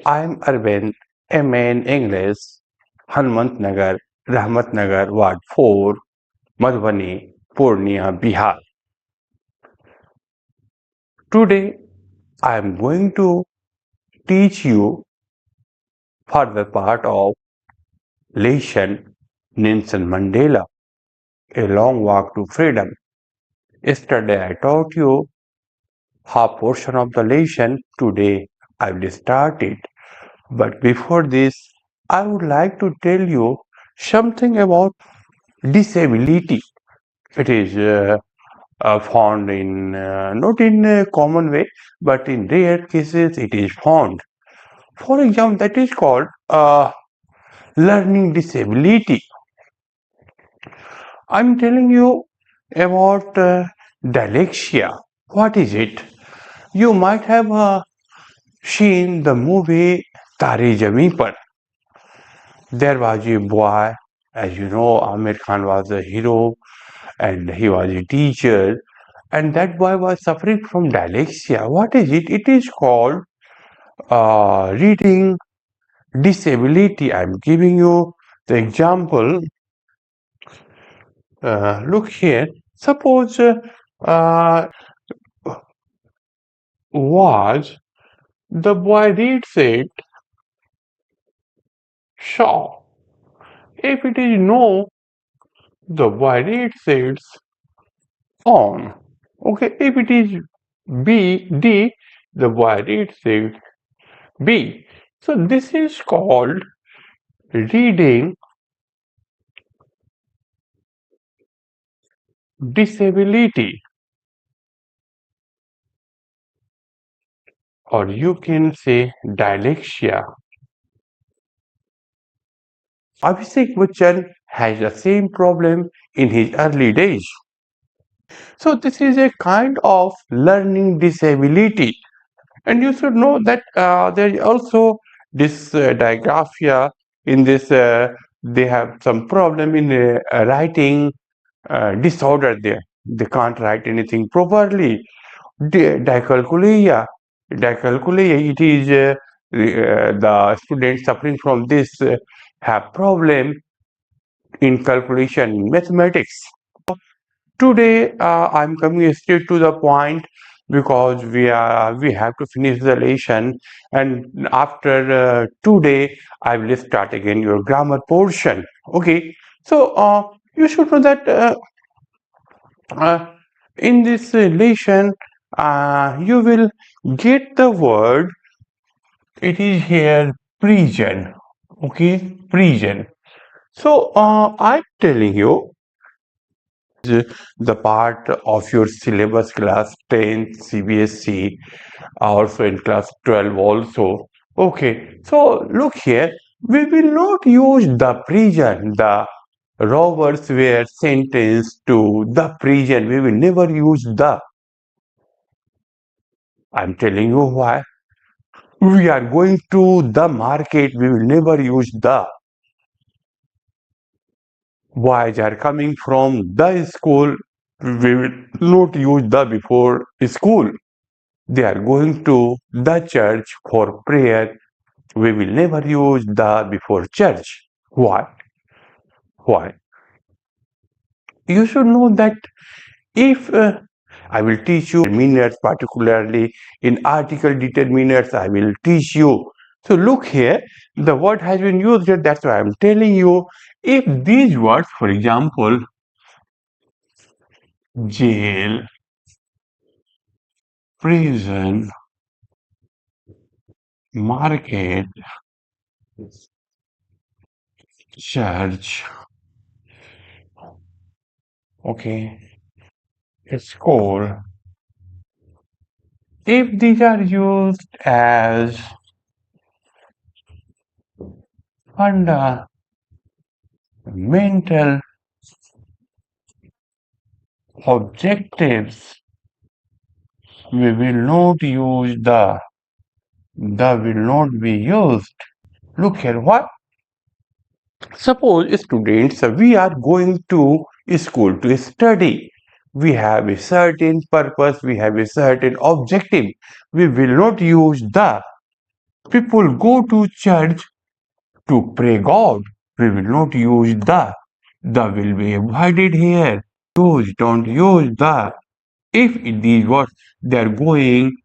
I'm Arvind, MA in English, Hanmant Nagar, Rahmat Nagar, Ward 4, Madhubani, Purnia, Bihar. Today, I am going to teach you further part of lesson Nelson Mandela, A Long Walk to Freedom. Yesterday, I taught you half portion of the lesson. Today, I will start it. But before this, I would like to tell you something about disability. It is found in not in a common way, but in rare cases it is found. For example, that is called learning disability. I'm telling you about dyslexia. What is it? You might have seen the movie Tare Zameen Par. There was a boy, as you know, Amir Khan was a hero and he was a teacher, and that boy was suffering from dyslexia. What is it? It is called reading disability. I'm giving you the example. Look here. Suppose was the boy reads it saw. If it is no, the boy reads it on. Okay. If it is B D, the boy reads it B. So this is called reading disability, or you can say dyslexia. Abhishek Bachchan has the same problem in his early days. So this is a kind of learning disability, and you should know that there is also this digraphia. In this, they have some problem in writing disorder. There, they can't write anything properly. Dyscalculia. Dyscalculia, it is the students suffering from this have problem in calculation mathematics. Today, I'm coming straight to the point because we have to finish the lesson, and after today, I will start again your grammar portion. Okay, so you should know that uh, in this lesson, you will get the word. It is here prison. Okay, prison. So I'm telling you the part of your syllabus class 10 CBSE, also in class 12 also. Okay, so look here, we will not use the prison. The robbers were sentenced to the prison. We will never use the. I'm telling you why. We are going to the market. We will never use the. Boys are coming from the school. We will not use the before school. They are going to the church for prayer. We will never use the before church. Why? Why? You should know that if I will teach you determiners, particularly in article determiners, I will teach you. So look here, the word has been used here. That's why I'm telling you. If these words, for example, jail, prison, market, church, okay, school, if these are used as fundamental objectives, we will not use the will not be used. Look here, what? Suppose students, we are going to school to study. We have a certain purpose, we have a certain objective. We will not use the. People go to church to pray God. We will not use the. The will be avoided here. Don't use the. If these words they are going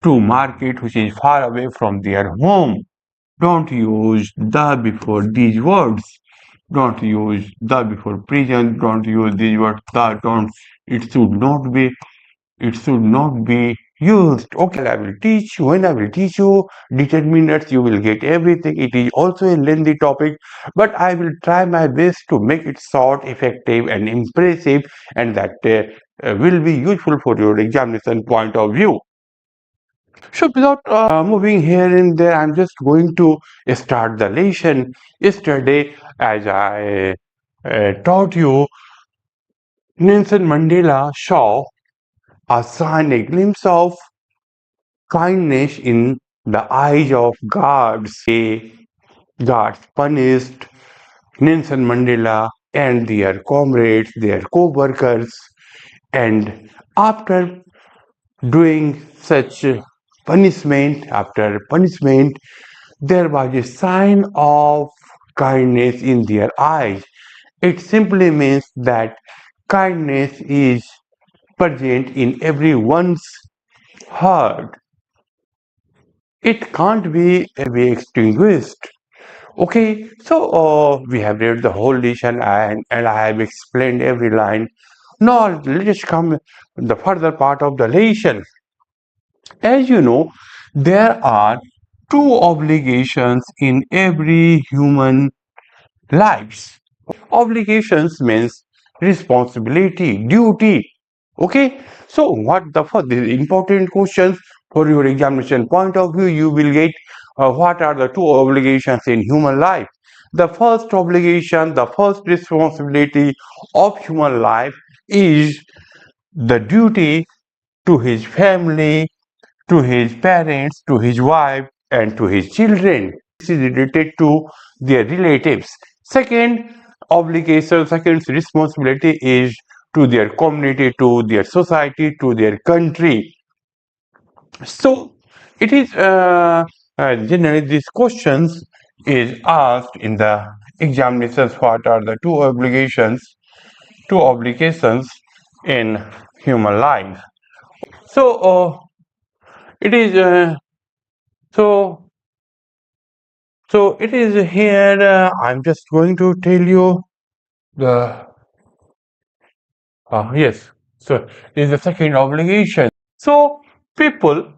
to market which is far away from their home, don't use the before these words. Don't use the before prison. Don't use these words. The don't. It should not be. It should not be used. Okay, I will teach you. When I will teach you determinants, you will get everything. It is also a lengthy topic, but I will try my best to make it short, effective, and impressive, and that will be useful for your examination point of view. So, without moving here and there, I'm just going to start the lesson. Yesterday, as I taught you, Nelson Mandela saw a sign, a glimpse of kindness in the eyes of guards. Guards punished Nelson Mandela and their comrades, their co-workers, and after doing such punishment, there was a sign of kindness in their eyes. It simply means that kindness is present in everyone's heart. It can't be extinguished. Okay, so we have read the whole lesson and I have explained every line. Now let us come the further part of the lesson. As you know, there are two obligations in every human lives. Obligations means responsibility, duty. Okay, so what the first important questions for your examination point of view you will get what are the two obligations in human life. The first obligation, the first responsibility of human life is the duty to his family, to his parents, to his wife, and to his children. This is related to their relatives. Second obligation, second responsibility is to their community, to their society, to their country. So it is generally these questions is asked in the examinations. What are the two obligations in human life? So it is so so it is here. I'm just going to tell you the yes. So this is the second obligation. So people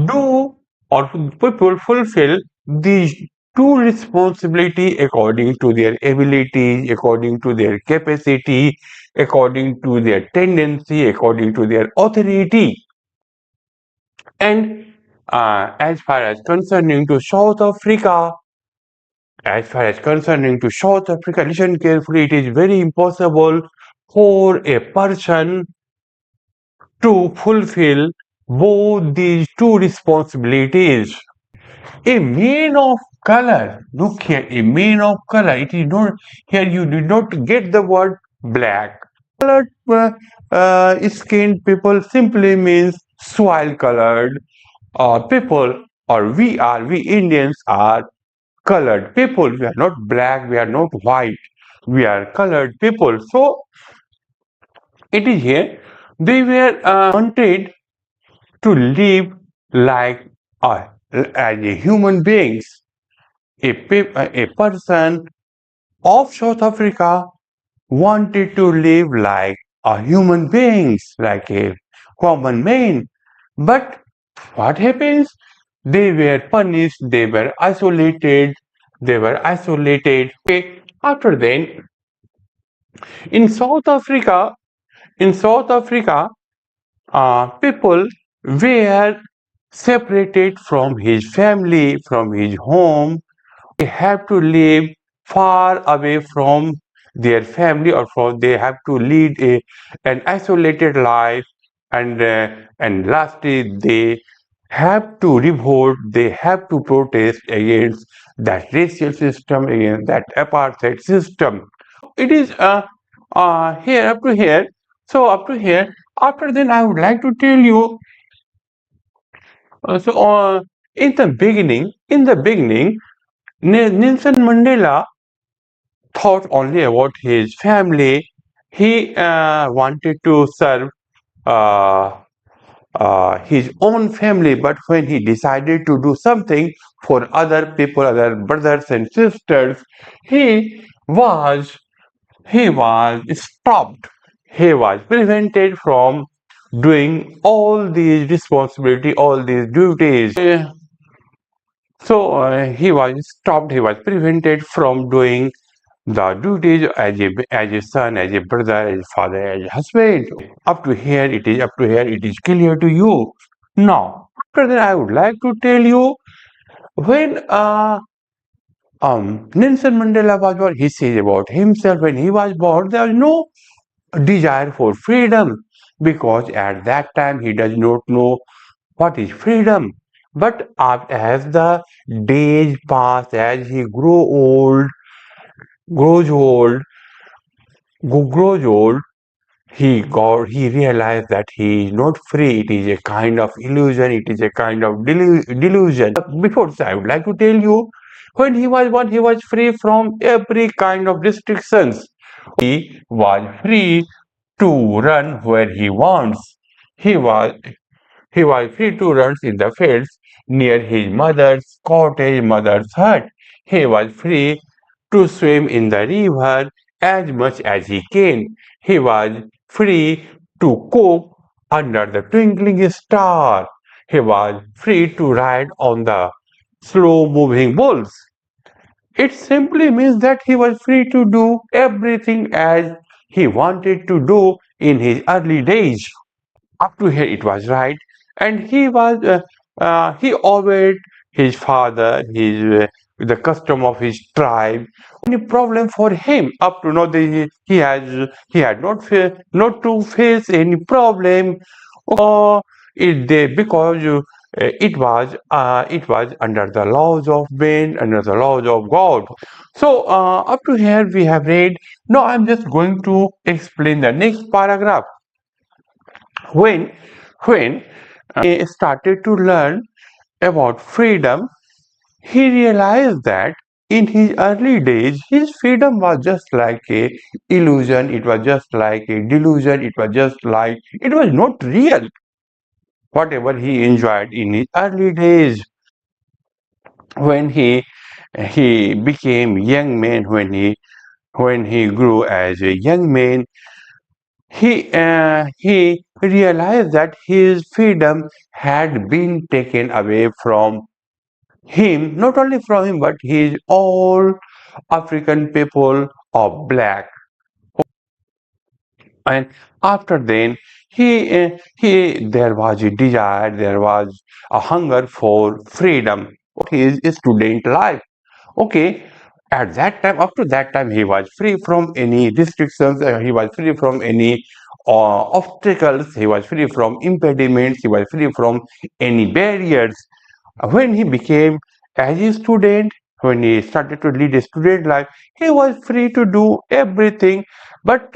do or people fulfill these two responsibility according to their ability, according to their capacity, according to their tendency, according to their authority. And as far as concerning to South Africa, listen carefully, it is very impossible for a person to fulfill both these two responsibilities. A man of color, look here, a man of color, it is not, here you did not get the word black. Colored skinned people simply means soil colored people, or we Indians are colored people. We are not black, we are not white, we are colored people. So it is here, they were wanted to live like as a human beings. A person of South Africa wanted to live like a human beings, like a common man. But what happens? They were punished, they were isolated, Okay, after then, in South Africa, in South Africa, people were separated from his family, from his home. They have to live far away from their family, or from they have to lead an isolated life, and lastly they have to revolt, they have to protest against that racial system, against that apartheid system. It is here up to here. So up to here. After then, I would like to tell you. In the beginning, Nelson Mandela thought only about his family. He wanted to serve uh, his own family, but when he decided to do something for other people, other brothers and sisters, he was he was stopped. He was prevented from doing all these responsibility, all these duties. So he was stopped. He was prevented from doing the duties as a son, as a brother, as a father, as a husband. Up to here, it is clear to you. Now, after that, I would like to tell you when Nelson Mandela was born. He says about himself when he was born, there was no desire for freedom because at that time he does not know what is freedom. But as the days pass, as he grows old, grows old, he realized that he is not free. It is a kind of illusion. It is a kind of delusion. Before this, I would like to tell you, when he was born, he was free from every kind of restrictions. He was free to run where he wants. He was he was free to run in the fields near his mother's cottage, mother's hut. He was free to swim in the river as much as he can. He was free to cook under the twinkling star. He was free to ride on the slow moving bulls. It simply means that he was free to do everything as he wanted to do in his early days. Up to here it was right, and he obeyed his father, his the custom of his tribe. Any problem for him up to now, he had not to face any problem. Because it was under the laws of man, under the laws of God. So up to here we have read. Now I'm just going to explain the next paragraph. When when he started to learn about freedom, he realized that in his early days his freedom was just like a illusion. It was just like a delusion. It was not real. Whatever he enjoyed in his early days, when he became young man, when he grew as a young man, he realized that his freedom had been taken away from him, not only from him, but his all African people of black. And after then, he there was a desire, there was a hunger for freedom. His student life. Okay, at that time, up to that time, he was free from any restrictions. He was free from any obstacles. He was free from impediments. He was free from any barriers. When he became as a student, when he started to lead a student life, he was free to do everything. But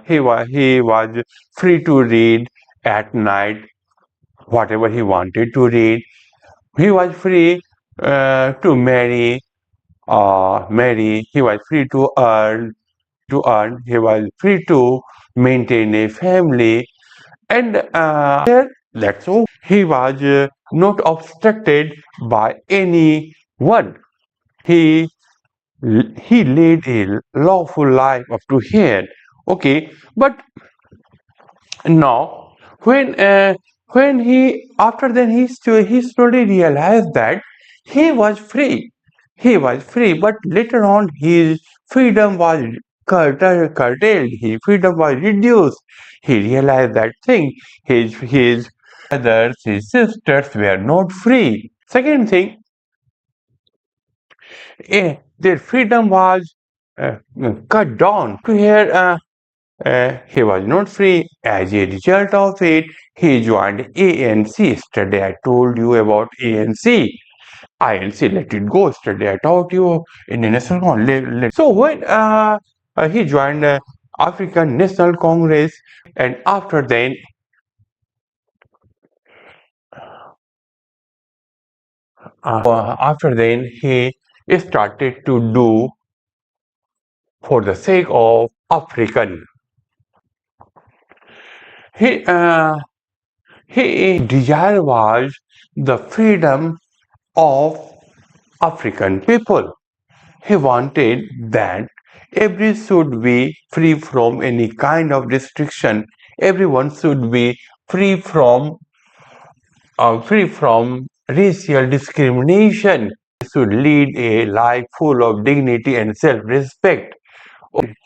he was free to read at night whatever he wanted to read. He was free to marry. He was free to earn. He was free to maintain a family, and that's all. He was not obstructed by anyone. He he led a lawful life up to here. Okay, but now, when he after then he slowly realized that he was free. He was free, but later on his freedom was curtailed. His freedom was reduced. He realized that thing. His brothers, his sisters were not free. Second thing, their freedom was cut down. To here. He was not free. As a result of it, he joined ANC. Yesterday I told you about ANC. INC, let it go. Yesterday I taught you in the National Congress. So when he joined African National Congress, and after then After then, he started to do for the sake of African. He, uh, his desire was the freedom of African people. He wanted that every should be free from any kind of restriction. Everyone should be free from racial discrimination. Should lead a life full of dignity and self-respect.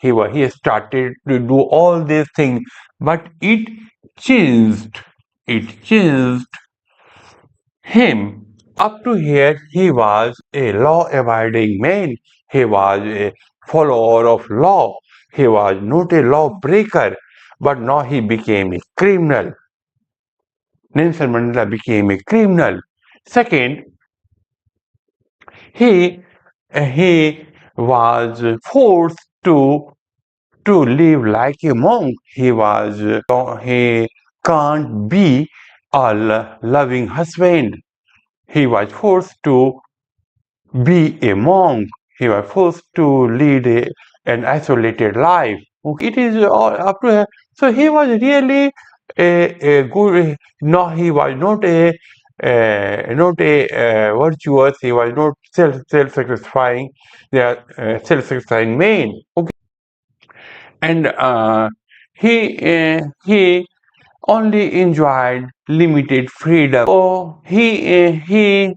He started to do all these things, but changed. It changed him. Up to here, he was a law-abiding man. He was a follower of law. He was not a lawbreaker. But now he became a criminal. Nelson Mandela became a criminal. Second, he he was forced to live like a monk. He can't be a loving husband. He was forced to be a monk. He was forced to lead an isolated life. Okay, it is all up to him. So he was really a good. No, he was not a virtuous. He was not self-satisfying. The self-satisfying man. Okay, and he only enjoyed limited freedom. So he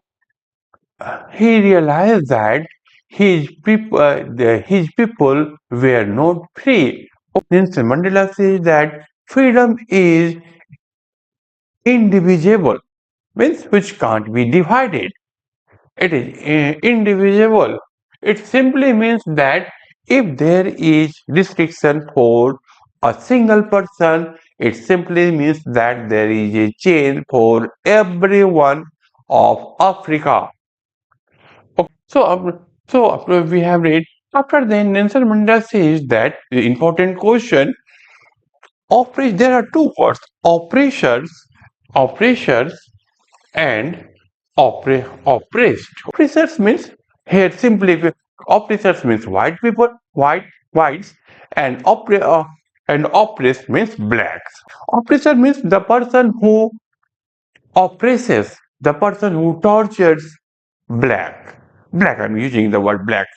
realized that his people were not free. Nelson Mandela says that freedom is indivisible, means which can't be divided. It is indivisible. It simply means that if there is restriction for a single person, it simply means that there is a chain for everyone of Africa. Okay, so we have read. After then, Nelson Mandela says that the important question there are two words: oppressors, and oppressed. Oppressors means here simply oppressors means white people, whites, and oppressed means blacks. Oppressor means the person who oppresses, the person who tortures black. Black, I'm using the word black.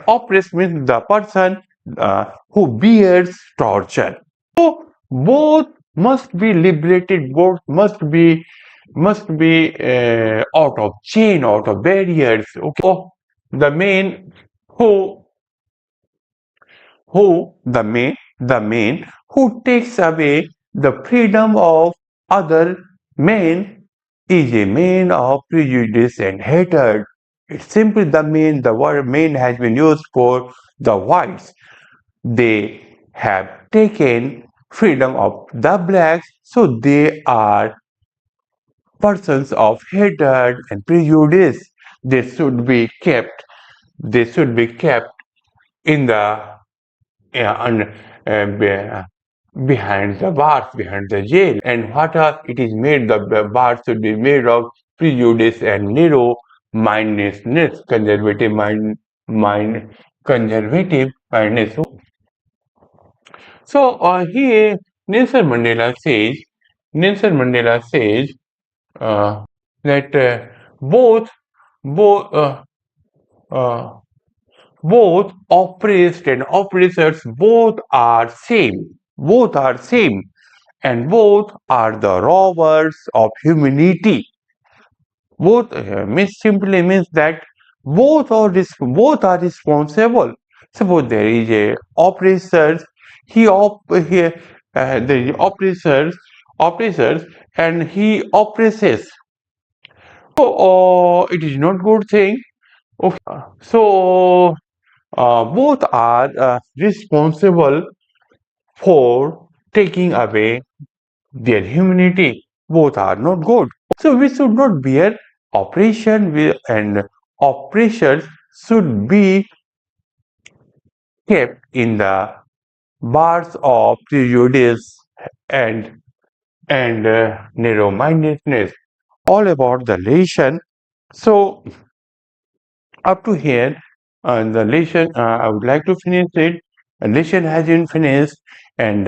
Oppressed means the person who bears torture. So both must be liberated, both must be out of chain, out of barriers. Okay. So the man who the man who takes away the freedom of other men is a man of prejudice and hatred. It's simply the word man has been used for the whites. They have taken freedom of the blacks, so they are persons of hatred and prejudice. They should be kept. They should be kept in the behind the bars, behind the jail. And what it is made, the bars should be made of prejudice and narrow mindedness, mind, conservative mindedness. So here Nelson Mandela says uh, that both both uh, both oppressed and oppressors both are same, and both are the robbers of humanity. Both simply means that both are responsible. Suppose there is a oppressors, he there is oppressors, and he oppresses. So it is not good thing. Okay. So both are responsible for taking away their humanity. Both are not good. So we should not bear oppression, and oppressors should be kept in the bars of prejudice and narrow-mindedness. All about the relation. So up to here, the lesson, I would like to finish it. The lesson has been finished, and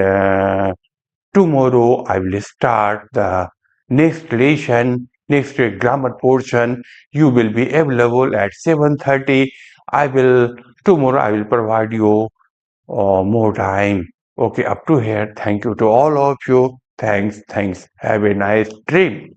tomorrow I will start the next lesson, next grammar portion. You will be available at 7:30. I will tomorrow I will provide you more time. Okay, up to here. Thank you to all of you. Thanks. Have a nice dream.